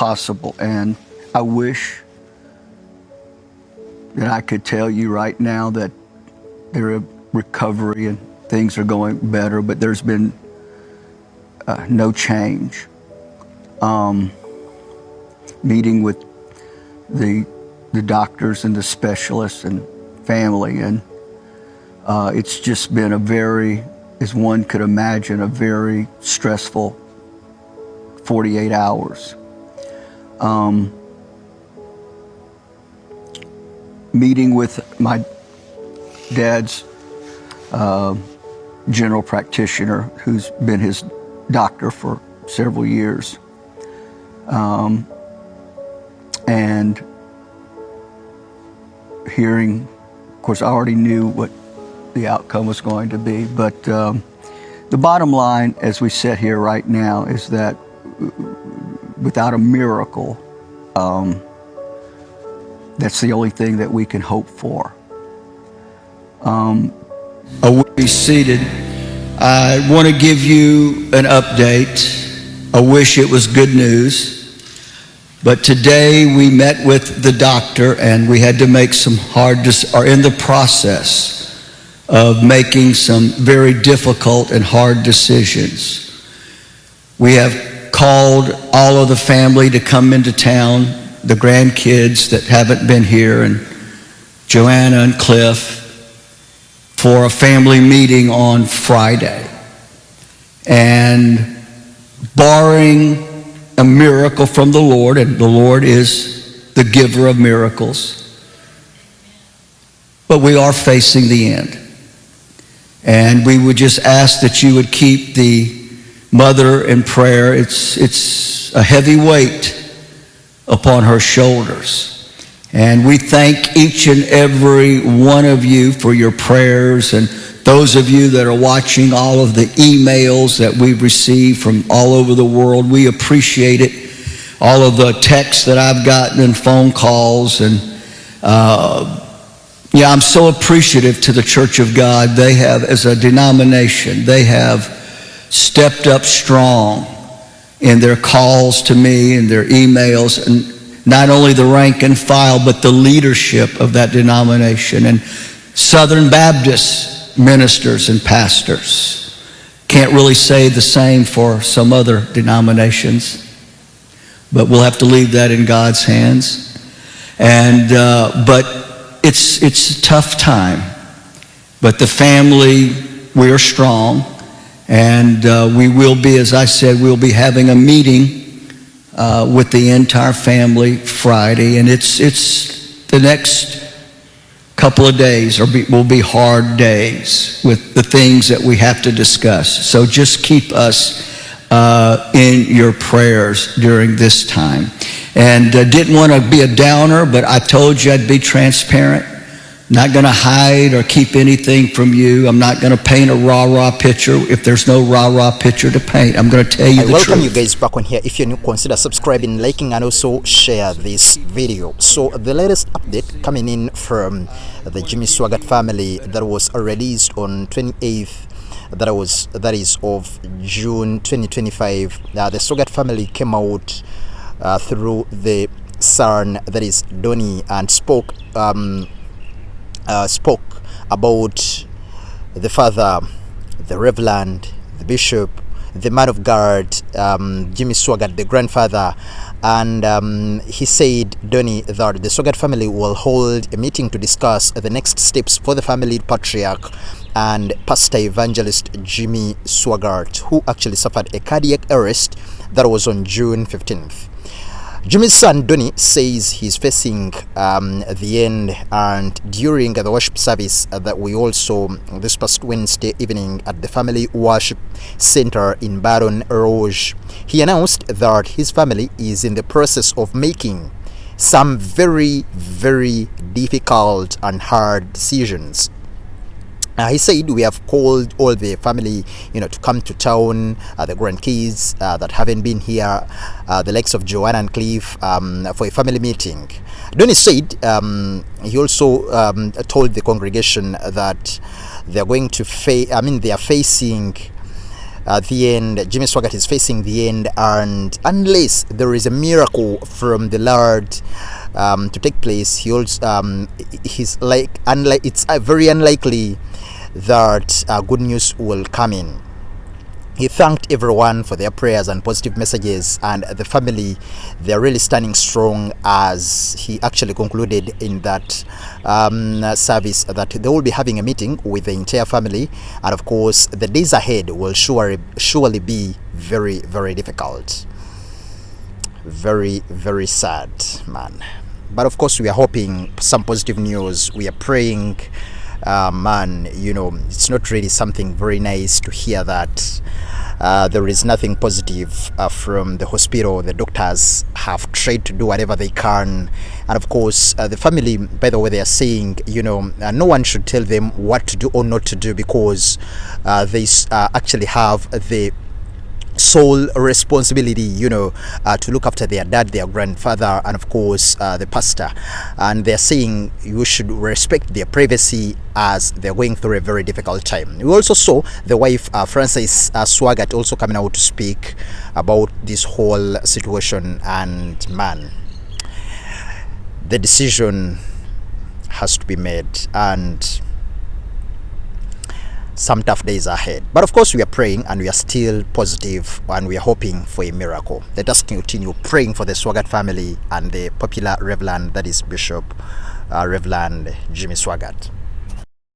possible. And I wish that I could tell you right now that they're in recovery and things are going better, but there's been no change. Meeting with the doctors and the specialists and family, and it's just been a very, as one could imagine, a very stressful 48 hours. Meeting with my dad's general practitioner, who's been his doctor for several years. And hearing, of course, I already knew what the outcome was going to be, but the bottom line, as we sit here right now, is that without a miracle, that's the only thing that we can hope for. Be seated. I want to give you an update. I wish it was good news, but today we met with the doctor and we had to make some are in the process of making some very difficult and hard decisions. We have called all of the family to come into town, the grandkids that haven't been here, and Joanna and Cliff, for a family meeting on Friday. And barring a miracle from the Lord, and the Lord is the giver of miracles, but we are facing the end. And we would just ask that you would keep the mother in prayer. It's a heavy weight upon her shoulders. And we thank each and every one of you for your prayers, and those of you that are watching all of the emails that we've received from all over the world. We appreciate it. All of the texts that I've gotten and phone calls, and I'm so appreciative to the Church of God. They have, as a denomination, they have stepped up strong in their calls to me and their emails, and not only the rank and file, but the leadership of that denomination, and Southern Baptist ministers and pastors. Can't really say the same for some other denominations, but we'll have to leave that in God's hands. And but it's a tough time. But the family, we are strong, and we will be, as I said, we'll be having a meeting with the entire family Friday, and it's the next couple of days will be hard days with the things that we have to discuss. So just keep us in your prayers during this time. And didn't want to be a downer, but I told you I'd be transparent. Not going to hide or keep anything from you. I'm not going to paint a rah-rah picture if there's no rah-rah picture to paint. I'm going to tell you the truth. Welcome you guys back on here. If you're new, consider subscribing, liking, and also share this video. So the latest update coming in from the Jimmy Swaggart family that was released on 28th, that is of June 2025. The Swaggart family came out through the son, that is Donny, and spoke about the father, the reverend, the bishop, the man of God, Jimmy Swaggart, the grandfather, and he said, Donny, that the Swaggart family will hold a meeting to discuss the next steps for the family patriarch and pastor evangelist Jimmy Swaggart, who actually suffered a cardiac arrest that was on June 15th. Jimmy's son Donny says he's facing the end, and during the worship service that we also this past Wednesday evening at the family worship center in Baton Rouge, he announced that his family is in the process of making some very, very difficult and hard decisions. He said, we have called all the family, to come to town, the grandkids that haven't been here, the likes of Joanna and Cliff, for a family meeting. Donnie said, he also told the congregation that they're going to they are facing the end. Jimmy Swaggart is facing the end, and unless there is a miracle from the Lord to take place, he's like it's very unlikely that good news will come in. He thanked everyone for their prayers and positive messages, and the family, they're really standing strong, as he actually concluded in that service that they will be having a meeting with the entire family. And of course, the days ahead will surely be very, very difficult. Very, very sad, man. But of course, we are hoping some positive news. We are praying. Man, it's not really something very nice to hear that there is nothing positive from the hospital. The doctors have tried to do whatever they can, and of course the family, by the way, they are saying no one should tell them what to do or not to do, because they actually have the sole responsibility to look after their dad, their grandfather, and of course the pastor. And they're saying you should respect their privacy as they're going through a very difficult time. We also saw the wife, Frances Swaggart, also coming out to speak about this whole situation. And man, the decision has to be made, and some tough days ahead. But of course, we are praying, and we are still positive, and we are hoping for a miracle. Let us continue praying for the Swaggart family and the popular Reverend, that is Bishop Reverend Jimmy Swaggart.